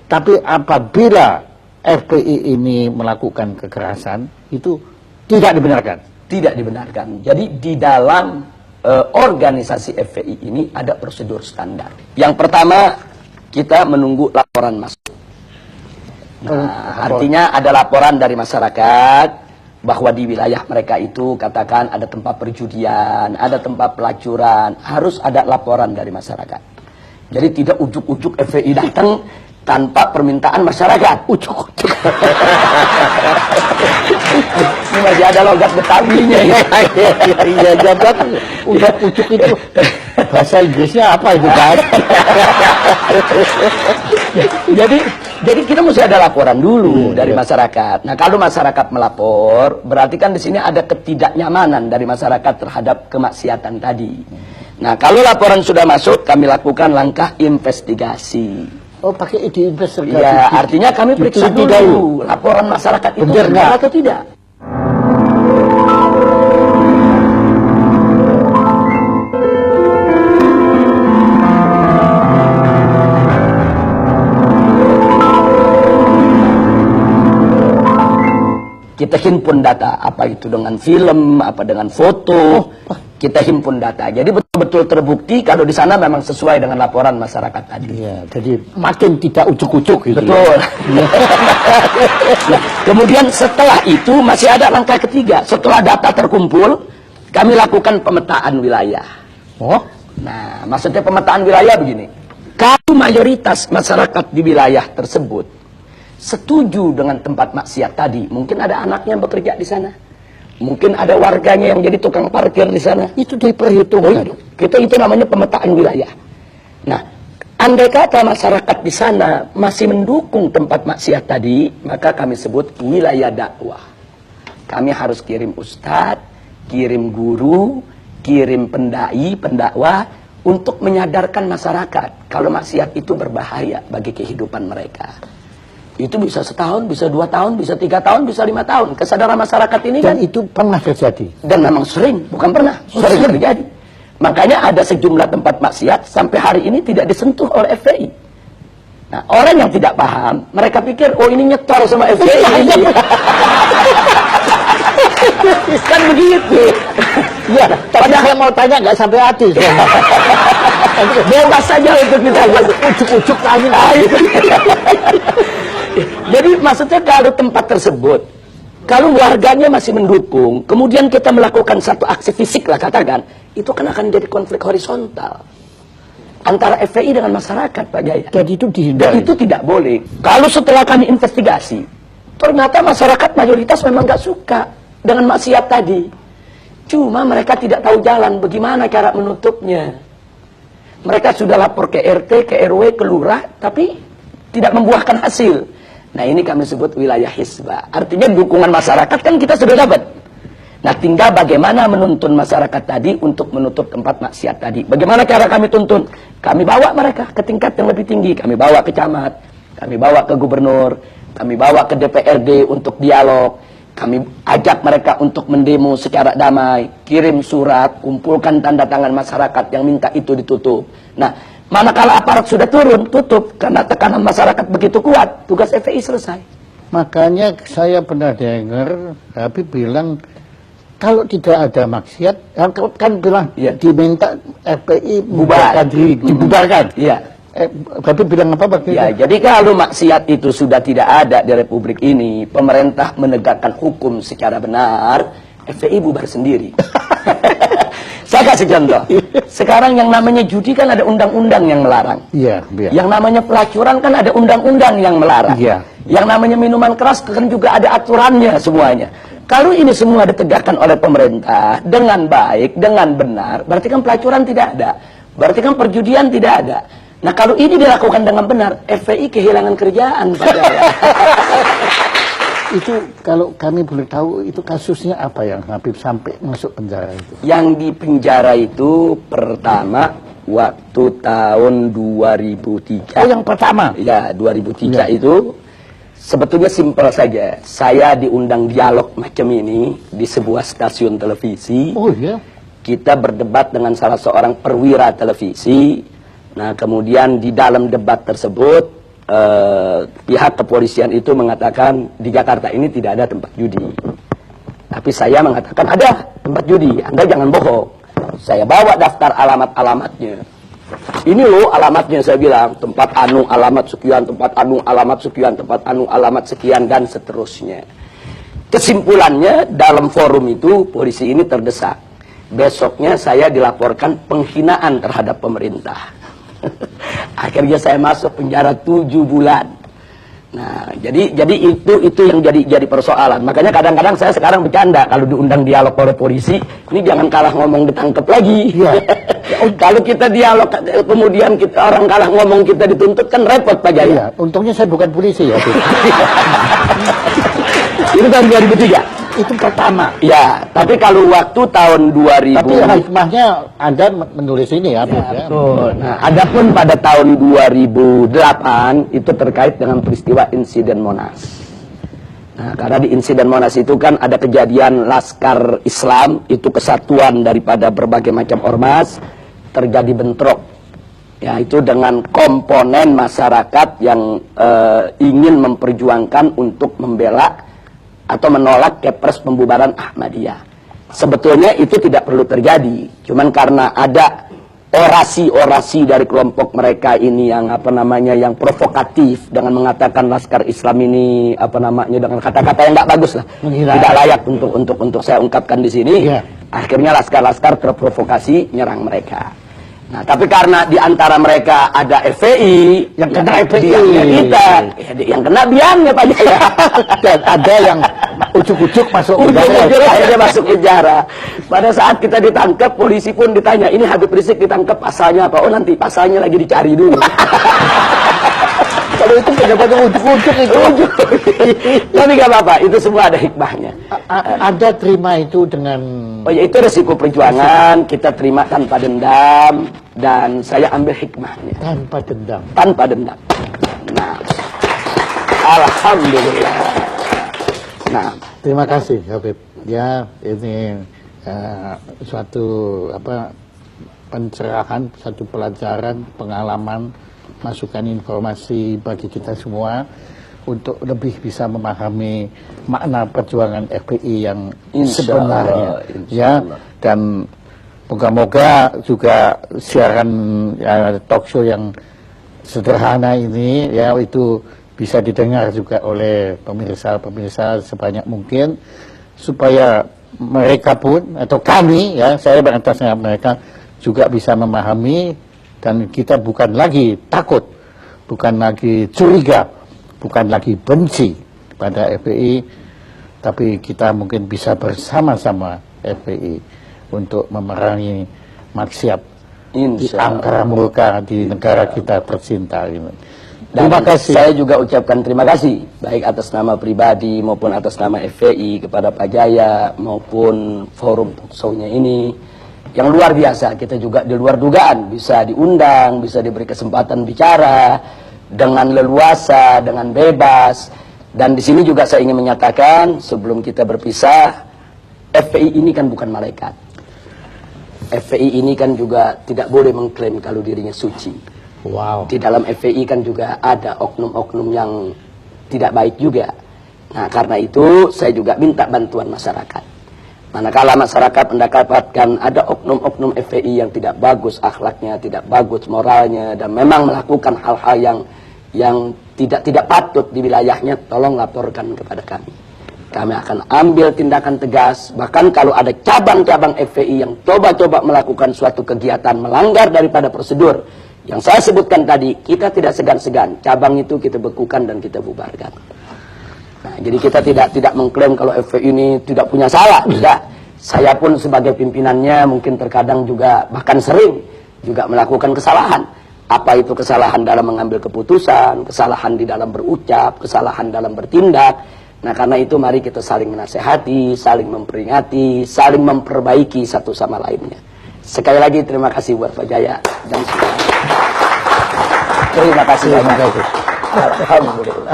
Tapi apabila FPI ini melakukan kekerasan, itu tidak dibenarkan. Tidak dibenarkan. Jadi di dalam organisasi FPI ini ada prosedur standar. Yang pertama, kita menunggu laporan masuk. Nah, artinya ada laporan dari masyarakat bahwa di wilayah mereka itu katakan ada tempat perjudian, ada tempat pelacuran, harus ada laporan dari masyarakat. Jadi tidak ujuk-ujuk FPI datang tanpa permintaan masyarakat. Ujuk-ujuk. Ini masih ada logat Betawinya ya. Iya, jabat udah ujuk itu. Bahasa Inggrisnya apa itu kan? Jadi kita mesti ada laporan dulu dari masyarakat. Nah, kalau masyarakat melapor, berarti kan di sini ada ketidaknyamanan dari masyarakat terhadap kemaksiatan tadi. Nah, kalau laporan sudah masuk, kami lakukan langkah investigasi. Oh, pakai ide investigasi. Ya, artinya kami periksa dulu laporan masyarakat itu benar atau tidak. Kita himpun data, apa itu dengan film, apa dengan foto, kita himpun data. Jadi betul-betul terbukti kalau di sana memang sesuai dengan laporan masyarakat tadi. Iya, jadi makin tidak ujuk-ujuk gitu. Betul. Nah, kemudian setelah itu masih ada langkah ketiga. Setelah data terkumpul, kami lakukan pemetaan wilayah. Oh? Nah, maksudnya pemetaan wilayah begini. Kalau mayoritas masyarakat di wilayah tersebut setuju dengan tempat maksiat tadi, mungkin ada anaknya yang bekerja di sana, mungkin ada warganya yang jadi tukang parkir di sana, itu diperhitungkan. Itu namanya pemetaan wilayah. Nah, andai kata masyarakat di sana masih mendukung tempat maksiat tadi, maka kami sebut wilayah dakwah. Kami harus kirim ustadz, kirim guru, kirim pendai, pendakwah untuk menyadarkan masyarakat kalau maksiat itu berbahaya bagi kehidupan mereka. Itu bisa setahun, bisa 2 tahun, bisa 3 tahun, bisa 5 tahun. Kesadaran masyarakat ini dan itu pernah terjadi. Dan memang sering, bukan pernah, sering terjadi. Makanya ada sejumlah tempat maksiat sampai hari ini tidak disentuh oleh FPI. Nah, orang yang tidak paham, mereka pikir, oh ini nyetor sama FPI. Kan begitu. Ya, tapi saya mau tanya nggak sampai hati. Bebas saja untuk ditanya. Ujuk-ujuk tanya. Jadi maksudnya kalau tempat tersebut, kalau warganya masih mendukung, kemudian kita melakukan satu aksi fisik lah katakan, itu kan akan jadi konflik horizontal antara FPI dengan masyarakat, Pak Jaya. Dan itu dihindari. Dan itu tidak boleh. Kalau setelah kami investigasi, ternyata masyarakat mayoritas memang nggak suka dengan maksiat tadi. Cuma mereka tidak tahu jalan bagaimana cara menutupnya. Mereka sudah lapor ke RT, ke RW, ke lurah, tapi tidak membuahkan hasil. Nah, ini kami sebut wilayah hisbah. Artinya dukungan masyarakat kan kita sudah dapat. Nah, tinggal bagaimana menuntun masyarakat tadi untuk menutup tempat maksiat tadi. Bagaimana cara kami tuntun? Kami bawa mereka ke tingkat yang lebih tinggi. Kami bawa ke camat, kami bawa ke gubernur, kami bawa ke DPRD untuk dialog. Kami ajak mereka untuk mendemo secara damai, kirim surat, kumpulkan tanda tangan masyarakat yang minta itu ditutup. Nah, manakala aparat sudah turun, tutup. Karena tekanan masyarakat begitu kuat, tugas FPI selesai. Makanya saya pernah dengar, Habib bilang, kalau tidak ada maksiat, kan bilang diminta FPI bubarkan diri, dibubarkan. Iya. Habib bilang apa Pak? Ya, jadi kalau maksiat itu sudah tidak ada di Republik ini, pemerintah menegakkan hukum secara benar, FPI bubar sendiri. Saya kasih contoh. Sekarang yang namanya judi kan ada undang-undang yang melarang. Iya. Yang namanya pelacuran kan ada undang-undang yang melarang. Iya. Yang namanya minuman keras kan juga ada aturannya semuanya. Kalau ini semua ditegakkan oleh pemerintah dengan baik, dengan benar, berarti kan pelacuran tidak ada. Berarti kan perjudian tidak ada. Nah, kalau ini dilakukan dengan benar, FPI kehilangan kerjaan, Pak Jaya. Itu kalau kami boleh tahu, itu kasusnya apa yang Habib sampai masuk penjara itu? Yang di penjara itu pertama waktu tahun 2003. Oh, yang pertama? Ya, 2003 itu sebetulnya simpel saja. Saya diundang dialog macam ini di sebuah stasiun televisi. Oh iya? Kita berdebat dengan salah seorang perwira televisi. Nah, kemudian di dalam debat tersebut pihak kepolisian itu mengatakan di Jakarta ini tidak ada tempat judi. Tapi saya mengatakan ada tempat judi, Anda jangan bohong. Saya bawa daftar alamat-alamatnya. Ini loh alamatnya, saya bilang, tempat anu alamat sekian, tempat anu alamat sekian, tempat anu alamat sekian, dan seterusnya. Kesimpulannya, dalam forum itu polisi ini terdesak. Besoknya saya dilaporkan penghinaan terhadap pemerintah. Akhirnya saya masuk penjara 7 bulan. Nah, jadi itu yang jadi persoalan. Makanya kadang-kadang saya sekarang bercanda kalau diundang dialog oleh polisi, ini jangan kalah ngomong ditangkap lagi. Ya. Kalau kita dialog kemudian orang kalah ngomong kita dituntut kan repot Pak Jaya. Iya, untungnya saya bukan polisi ya. Itu tahun 2003. Itu pertama. Ya, tapi kalau waktu tahun 2000. Tapi hikmahnya Anda menulis ini ya, ya. Betul. Nah, adapun pada tahun 2008 itu terkait dengan peristiwa insiden Monas. Nah, karena di insiden Monas itu kan ada kejadian Laskar Islam, itu kesatuan daripada berbagai macam ormas, terjadi bentrok. Ya, itu dengan komponen masyarakat yang ingin memperjuangkan untuk membela atau menolak Kepres pembubaran Ahmadiyah. Sebetulnya itu tidak perlu terjadi, cuman karena ada orasi-orasi dari kelompok mereka ini yang yang provokatif dengan mengatakan Laskar Islam ini dengan kata-kata yang nggak bagus lah, tidak layak untuk saya ungkapkan di sini. Yeah. Akhirnya laskar-laskar terprovokasi nyerang mereka. Nah, tapi karena di antara mereka ada FPI, yang kena biangnya kita, yang kena biangnya Pak Jaya. Dan ada yang ujuk-ujuk masuk penjara. Akhirnya masuk penjara. Pada saat kita ditangkap, polisi pun ditanya, ini Habib Rizik ditangkap pasalnya apa? Oh, nanti pasalnya lagi dicari dulu. Kalau itu pejabat ujuk-ujuk itu. Tapi nggak apa-apa, itu semua ada hikmahnya. Anda terima itu dengan... Oh ya, itu resiko perjuangan, kita terima tanpa dendam, dan saya ambil hikmahnya. Tanpa dendam? Tanpa dendam. Nah, alhamdulillah. Nah, terima kasih Habib. Ya, ini suatu pencerahan, satu pelajaran, pengalaman, masukan informasi bagi kita semua untuk lebih bisa memahami makna perjuangan FPI yang sebenarnya. Ya, dan moga-moga juga siaran talk show yang sederhana ini ya itu bisa didengar juga oleh pemirsa-pemirsa sebanyak mungkin supaya mereka pun atau kami ya saya beratasnya mereka juga bisa memahami. Dan kita bukan lagi takut, bukan lagi curiga, bukan lagi benci pada FPI, tapi kita mungkin bisa bersama-sama FPI untuk memerangi maksiat di angkara murka di negara kita tercinta ini. Terima kasih. Saya juga ucapkan terima kasih, baik atas nama pribadi maupun atas nama FPI kepada Pak Jaya maupun forum talkshow-nya ini. Yang luar biasa, kita juga di luar dugaan bisa diundang, bisa diberi kesempatan bicara dengan leluasa, dengan bebas. Dan di sini juga saya ingin menyatakan sebelum kita berpisah, FPI ini kan bukan malaikat. FPI ini kan juga tidak boleh mengklaim kalau dirinya suci. Wow. Di dalam FPI kan juga ada oknum-oknum yang tidak baik juga. Nah, karena itu saya juga minta bantuan masyarakat. Manakala masyarakat mendapatkan ada oknum-oknum FPI yang tidak bagus akhlaknya, tidak bagus moralnya, dan memang melakukan hal-hal yang tidak patut di wilayahnya, tolong laporkan kepada kami. Kami akan ambil tindakan tegas, bahkan kalau ada cabang-cabang FPI yang coba-coba melakukan suatu kegiatan melanggar daripada prosedur yang saya sebutkan tadi, kita tidak segan-segan, cabang itu kita bekukan dan kita bubarkan. Nah, jadi kita tidak mengklaim kalau FPI ini tidak punya salah, tidak. Saya pun sebagai pimpinannya mungkin terkadang juga bahkan sering juga melakukan kesalahan. Apa itu kesalahan dalam mengambil keputusan, kesalahan di dalam berucap, kesalahan dalam bertindak. Nah, karena itu mari kita saling menasehati, saling memperingati, saling memperbaiki satu sama lainnya. Sekali lagi terima kasih buat Pak Jaya dan semua. Terima kasih banyak. Alhamdulillah.